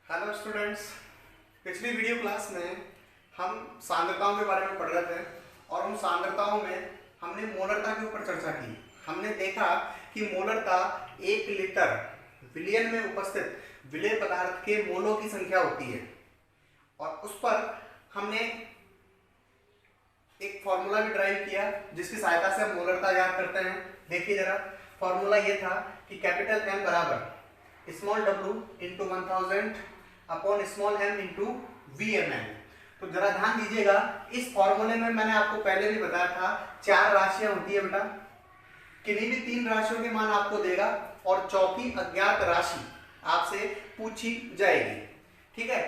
Hello students. पिछली video class में हम सांद्रताओं के बारे में पढ़ रहे थे और उन सांद्रताओं में हमने मोलरता के ऊपर चर्चा की। हमने देखा कि मोलरता 1 लीटर विलियन में उपस्थित विलेय पदार्थ के मोलों की संख्या होती है और उस पर हमने एक फॉर्मूला भी ड्राइव किया जिसकी सहायता से हम मोलरता ज्ञात करते हैं। देखिए जरा, फॉर्मूला ये था कि कैपिटल M बराबर small w into 1000 upon small m into VML। तो जरा ध्यान दीजिएगा, इस फॉर्मूले में मैंने आपको पहले भी बताया था 4 राशियां होती है बेटा। किन्हीं भी 3 राशियों के मान आपको देगा और चौथी अज्ञात राशि आपसे पूछी जाएगी। ठीक है,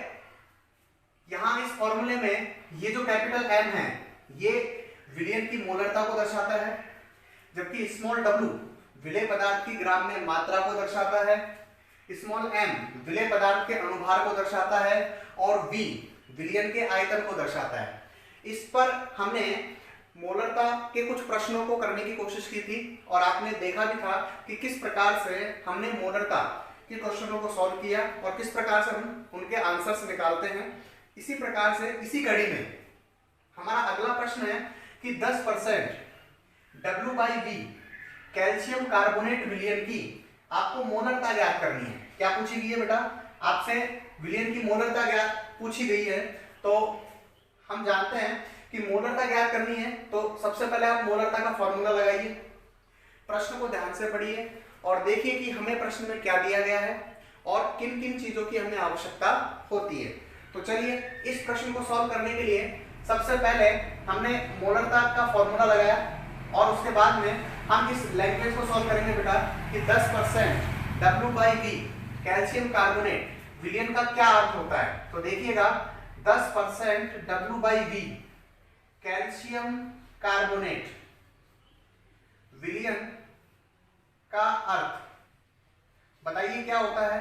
यहां इस फॉर्मूले में ये जो कैपिटल M है ये विलयन की मोलरता को दर्शाता है, जबकि स्मॉल w विलेय पदार्थ की ग्राम में मात्रा को दर्शाता है, स्मॉल m विलेय पदार्थ के अणुभार को दर्शाता है और v विलयन के आयतन को दर्शाता है। इस पर हमने मोलरता के कुछ प्रश्नों को करने की कोशिश की थी और आपने देखा भी था कि किस प्रकार से हमने मोलरता के क्वेश्चनों को सॉल्व किया और किस प्रकार से हम उनके आंसर्स निकालते हैं। इसी प्रकार से इसी कड़ी में हमारा अगला प्रश्न है कि 10% W/V कैल्शियम कार्बोनेट विलयन की आपको मोलरता ज्ञात करनी है। क्या पूछी गई है बेटा? आपसे विलयन की मोलरता ज्ञात पूछी गई है। तो हम जानते हैं कि मोलरता ज्ञात करनी है तो सबसे पहले आप मोलरता का फॉर्मूला लगाइए। प्रश्न को ध्यान से पढ़िए और देखिए कि हमें प्रश्न में क्या दिया गया है और किन किन चीजों की हमें आवश्यकता होती है। तो चलिए इस प्रश्न को सॉल्व करने के लिए सबसे पहले हमने मोलरता का फॉर्मूला लगाया और उसके बाद में हम इस लैंग्वेज को सॉल्व करेंगे बेटा कि 10% W/V कैल्शियम कार्बोनेट विलयन का क्या अर्थ होता है। तो देखिएगा, 10% W/V कैल्शियम कार्बोनेट विलयन का अर्थ बताइए क्या होता है।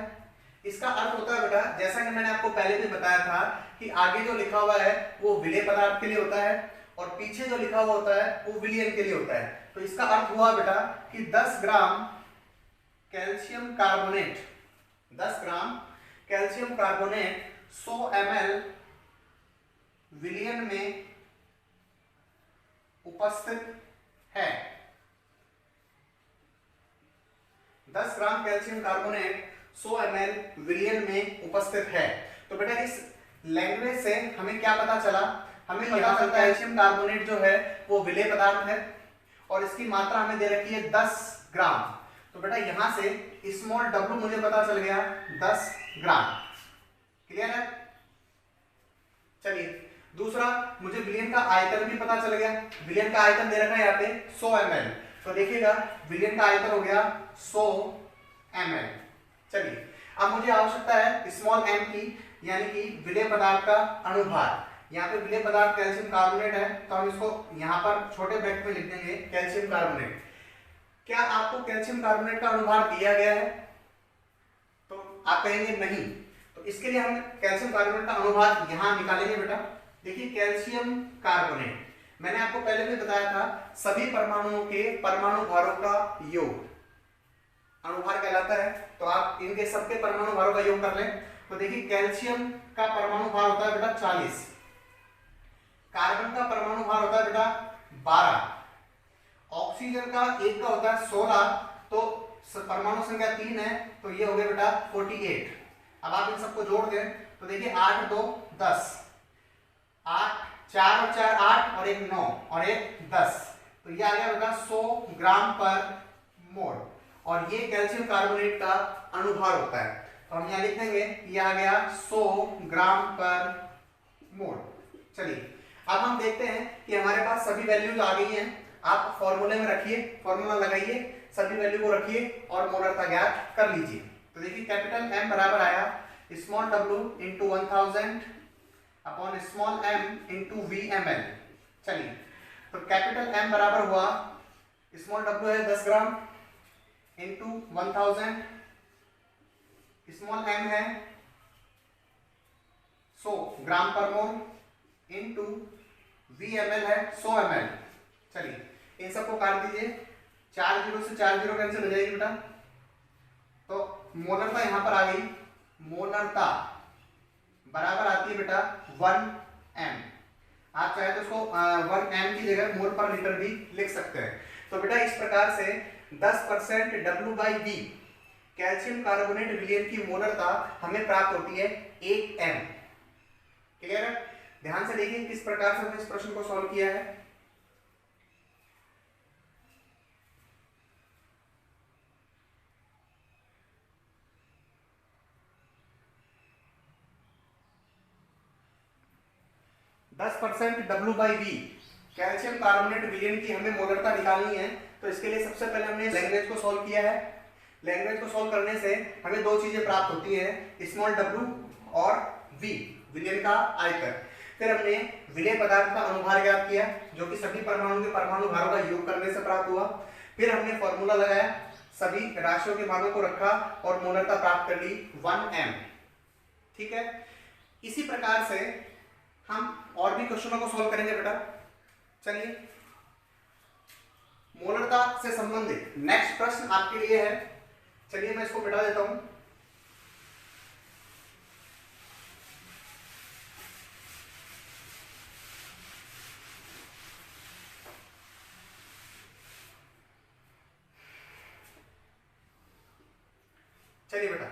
इसका अर्थ होता है बेटा, जैसा कि मैंने आपको पहले भी बताया था कि आगे जो लिखा हुआ है वो विलेय पदार्थ के लिए होता है और पीछे जो लिखा हुआ होता है वो विलयन के लिए होता है। तो इसका अर्थ हुआ बेटा कि 10 ग्राम कैल्शियम कार्बोनेट 10 ग्राम कैल्शियम कार्बोनेट 100 ml विलयन में उपस्थित है। 10 ग्राम कैल्शियम कार्बोनेट 100 ml विलयन में उपस्थित है। तो बेटा इस लैंग्वेज से हमें क्या पता चला? हमें पता चलता है कैल्शियम कार्बोनेट जो है वो विलेय पदार्थ है और इसकी मात्रा हमें दे रखी है 10 ग्राम। तो बेटा यहां से स्मॉल w मुझे पता चल गया 10 ग्राम। क्लियर है? चलिए दूसरा, मुझे विलयन का आयतन भी पता चल गया। विलयन का आयतन दे रखा है यहाँ पे 100 ml। तो देखिएगा विलयन का आयतन हो गया 100 ml। चलिए अब मुझे आवश्यकता है स्मॉल m की, यानी कि विलेय पदार्थ का अणुभार। यहाँ पे विलेय पदार्थ कैल्शियम कार्बोनेट है तो हम इसको यहाँ पर छोटे ब्रैकेट में लिख देंगे कैल्शियम कार्बोनेट। क्या आपको कैल्शियम कार्बोनेट का अणुभार दिया गया है? तो आप कहेंगे नहीं। तो इसके लिए हम कैल्शियम कार्बोनेट का अणुभार यहाँ निकालेंगे बेटा। देखिए कैल्शियम कार्बोनेट मैंने आपको पहले भी बताया था, सभी परमाणुओं के परमाणु भारों का योग अणुभार कहलाता है। तो आप इनके सबके परमाणु भारों का योग कर लें। तो देखिए कैल्शियम का परमाणु भार होता है बेटा 40, कार्बन का परमाणु भार होता है बेटा 12, ऑक्सीजन का एक का होता है 16, तो परमाणु संख्या 3 है तो ये हो गया बेटा 48। अब आप इन सबको जोड़ दें तो देखिए 8 2 10, 8 4 और 4 8 और 1 9 और 1 10, तो ये आ गया बेटा 100 ग्राम पर मोल और ये कैल्शियम कार्बोनेट का अणुभार होता है। तो हम यहाँ लिख देंगे ये आ गया 100 ग्राम पर मोल। चलिए अब हम देखते हैं कि हमारे पास सभी वैल्यूज आ गई हैं। आप फॉर्मूले में रखिए, फॉर्मूला लगाइए, सभी वैल्यू को रखिए और मोलरता ज्ञात कर लीजिए। तो देखिए कैपिटल M बराबर आया small w into 1000 upon small m into VML। चलिए तो कैपिटल M बराबर हुआ स्मॉल w है 10 ग्राम इंटू 1000, स्मॉल m है 100 ग्राम पर मोल इंटू VML है 100 ml। चलिए इन सबको काट दीजिए, 4 जीरो से 4 जीरो कैंसिल हो जाएगी बेटा। तो मोलरता यहां पर आ गई, मोलरता बराबर आती है बेटा 1 m। आप चाहे तो उसको 1 m की जगह मोल पर लीटर भी लिख सकते हैं। तो बेटा इस प्रकार से 10% W/V कैल्शियम कार्बोनेट विलयन की मोलरता हमें प्राप्त होती है 1 m। क्लियर है? ध्यान से देखिए किस प्रकार से हमने इस प्रश्न को सॉल्व किया है। W/V कैल्शियम कार्बोनेट विलयन की हमें मोलरता निकालनी है। तो इसके लिए सबसे पहले हमने लैंग्वेज को सॉल्व किया है। लैंग्वेज को सॉल्व करने से हमें दो चीजें प्राप्त होती हैं, स्मॉल w और v, विलयन का आयतन। फिर हमने विलय पदार्थ का अनुभार ज्ञात किया जो कि सभी परमाणु के परमाणु भारों का योग करने से प्राप्त हुआ। फिर हमने फॉर्मूला लगाया, सभी राशियों के मानों को रखा और मोलरता प्राप्त कर ली 1 m। ठीक है, इसी प्रकार से हम और भी क्वेश्चनों को सॉल्व करेंगे बेटा। चलिए, मोलरता से संबंधित नेक्स्ट प्रश्न आपके लिए है। चलिए मैं इसको मिटा देता हूं। चलिए बेटा,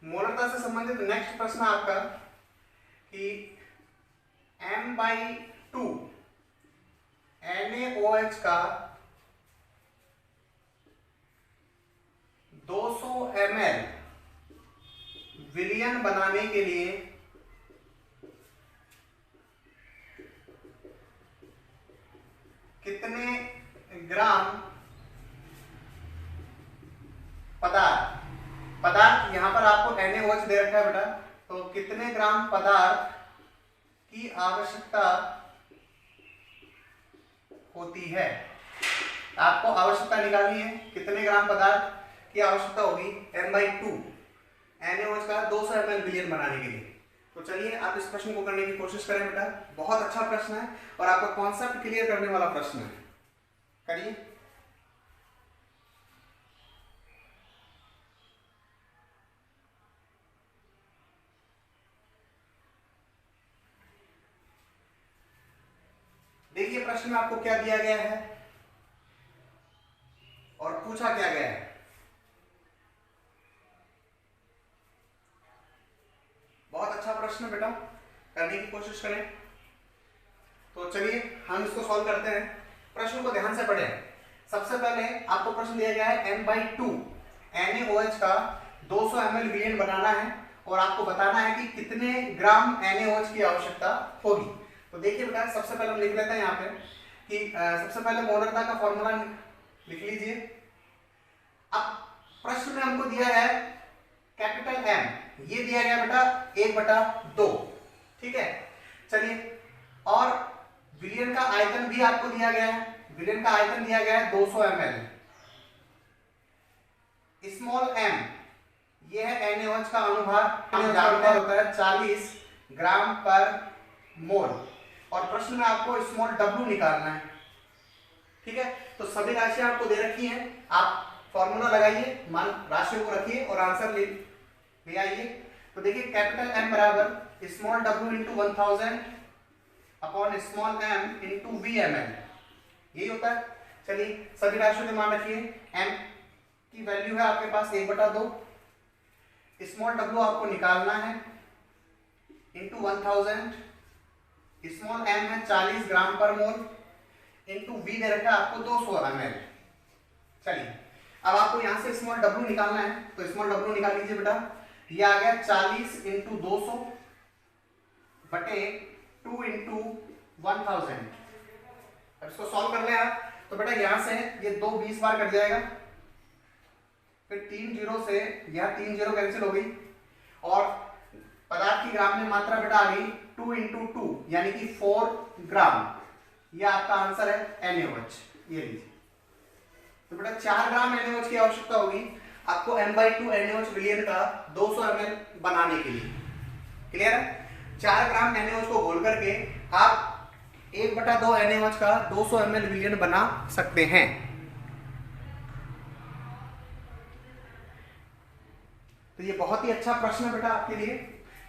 मोलरता से संबंधित नेक्स्ट प्रश्न आपका कि m/2 NaOH का 200 ml विलयन बनाने के लिए कितने ग्राम पदार्थ यहां पर आपको NaOH दे रखा है बेटा, तो कितने ग्राम पदार्थ की आवश्यकता होती है। आपको आवश्यकता निकालनी है, कितने ग्राम पदार्थ की आवश्यकता होगी m/2 NaOH का 200 ml विलयन बनाने के लिए। तो चलिए आप इस प्रश्न को करने की कोशिश करें बेटा। बहुत अच्छा प्रश्न है और आपका कॉन्सेप्ट क्लियर करने वाला प्रश्न है। करिए। देखिए प्रश्न में आपको क्या दिया गया है और पूछा क्या गया है। बहुत अच्छा प्रश्न बेटा, करने की कोशिश करें। तो चलिए हम इसको सॉल्व करते हैं। प्रश्न को ध्यान से पढ़ें। सबसे पहले आपको प्रश्न दिया गया है m/2 NaOH का 200 ml विलयन बनाना है और आपको बताना है कि कितने ग्राम NaOH की आवश्यकता होगी। तो देखिए बेटा, सबसे पहले हम लिख लेते हैं यहाँ पे कि सबसे पहले मोलरता का फॉर्मूला लिख लीजिए। अब प्रश्न में हमको दिया है कैपिटल M, ये दिया गया बेटा 1/2। ठीक है, चलिए, और विलयन का आयतन भी आपको दिया गया है। विलयन का आयतन दिया गया है 200 ml। स्मॉल m ये है NaOH का अनुभार, हम जानते हैं होता है 40 ग्राम पर मोल, और प्रश्न में आपको स्मॉल w निकालना है। ठीक है, तो सभी राशियां आपको दे रखी हैं, आप फॉर्मूला लगाइए, मान राशियों को रखिए और आंसर ले आइए। तो देखिए कैपिटल M बराबर small w into 1000 upon small m into VmL, यही होता है। चलिए सभी राशियों के मान रखिए। m की वैल्यू है आपके पास 1/2, स्मॉल w आपको निकालना है इंटू 1000, स्मॉल m है 40 ग्राम पर मोल, इंटू v दे रखा है आपको 200 ml। चलिए अब आपको यहां से स्मॉल w निकालना है, तो स्मॉल w निकाल लीजिए बेटा। ये आ गया 40 इंटू 200 बटे 2 इंटू 1000। अब इसको सॉल्व कर ले आप, तो बेटा यहां से ये 2 20 बार कट जाएगा, फिर 3 जीरो से यह 3 जीरो कैंसिल हो गई, और पदार्थ की ग्राम में मात्रा बेटा आ गई 2 इंटू 2 यानी कि 4 ग्राम। यह आपका आंसर है NaOH। ये लीजिए, तो बेटा 4 ग्राम NaOH की आवश्यकता होगी आपको m/2 NaOH विलयन का 200 ml बनाने के लिए। क्लियर है? 4 ग्राम NaOH को घोल करके आप 1/2 NaOH का 200 ml विलयन बना सकते हैं। तो ये बहुत ही अच्छा प्रश्न है बेटा आपके लिए।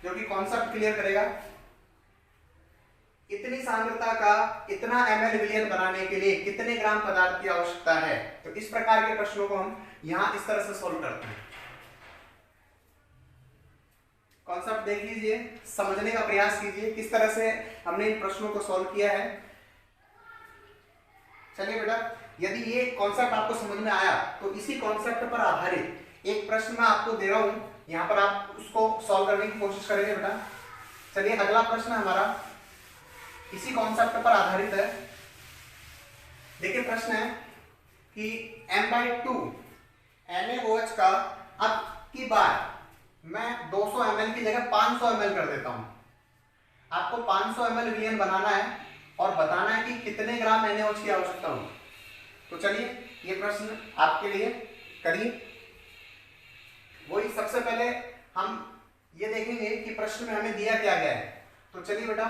जो कि कॉन्सेप्ट क्लियर करेगा। इतनी सांद्रता का इतना ml विलयन बनाने के लिए कितने ग्राम पदार्थ की आवश्यकता है। तो इस प्रकार के प्रश्नों को हम यहां इस तरह से सोल्व करते हैं। कॉन्सेप्ट देख लीजिए, समझने का प्रयास कीजिए किस तरह से हमने इन प्रश्नों को सॉल्व किया है। चलिए बेटा, यदि ये कॉन्सेप्ट आपको समझ में आया तो इसी कॉन्सेप्ट पर आधारित एक प्रश्न मैं आपको दे रहा हूं, यहां पर आप उसको सॉल्व करने की कोशिश करेंगे बेटा। चलिए, अगला प्रश्न हमारा इसी कॉन्सेप्ट पर आधारित है। देखिए, प्रश्न है कि m/2 NaOH का अब की बार मैं 200 ml की जगह 500 ml कर देता हूं। आपको 500 ml विलयन बनाना है और बताना है कि कितने ग्राम NaOH की आवश्यकता होगी। तो चलिए, ये प्रश्न आपके लिए करिए। वही सबसे पहले हम ये देखेंगे कि प्रश्न में हमें दिया क्या गया है। तो चलिए बेटा,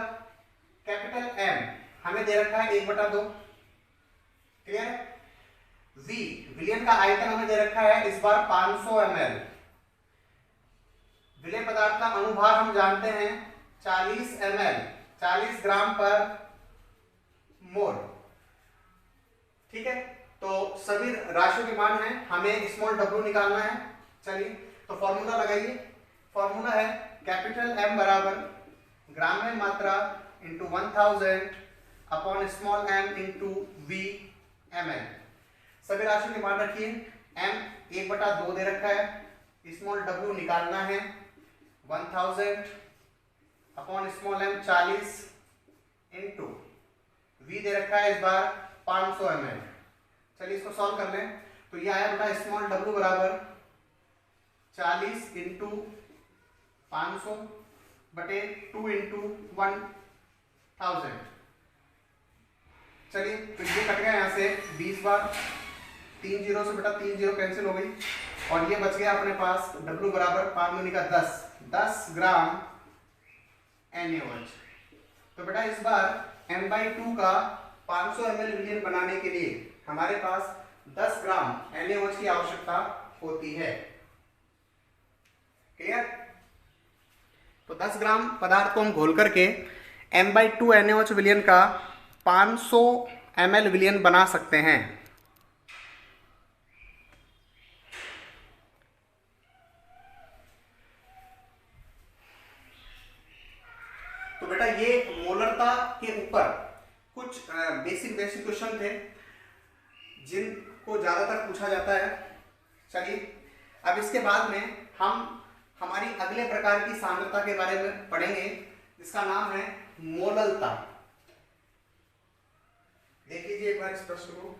कैपिटल M हमें दे रखा है 1/2, क्लियर। V विलयन का आयतन हमें दे रखा है इस बार 500 ml। विलय पदार्थ का अनुभाग हम जानते हैं 40 ml, 40 ग्राम पर मोल, ठीक है। तो सभी राशियों के मान हैं, हमें स्मॉल w निकालना है। चलिए, तो फॉर्मूला लगाइए। फॉर्मूला है कैपिटल M बराबर ग्राम में मात्रा into 1000 upon small m into V ml। सभी राशियों के मान रखिए। m 1/2 दे रखा है, स्मॉल w निकालना है 1000 upon small m 40 into V दे रखा है इस बार 500 ml। चलिए, इसको सॉल्व कर लें। तो ये आया बेटा स्मॉल w बराबर 40 इंटू 500 बटे 2 इंटू 1000। चलिए, तो ये कट गया यहाँ से 20 बार, 3 जीरो से बेटा 3 जीरो कैंसिल हो गई और ये बच गया अपने पास W बराबर 5 दूनी का 10 ग्राम NaOH। तो बेटा इस बार m/2 का 500 ml विलयन बनाने के लिए हमारे पास 10 ग्राम NaOH की आवश्यकता होती है, क्लियर। तो 10 ग्राम पदार्थ को हम घोल करके m/2 NaOH विलयन का 500 ml विलयन बना सकते हैं। तो बेटा ये मोलरता के ऊपर कुछ बेसिक क्वेश्चन थे जिनको ज्यादातर पूछा जाता है। चलिए, अब इसके बाद में हम हमारी अगले प्रकार की सांद्रता के बारे में पढ़ेंगे जिसका नाम है मोललता। देख लीजिए एक बार इस प्रश्न को।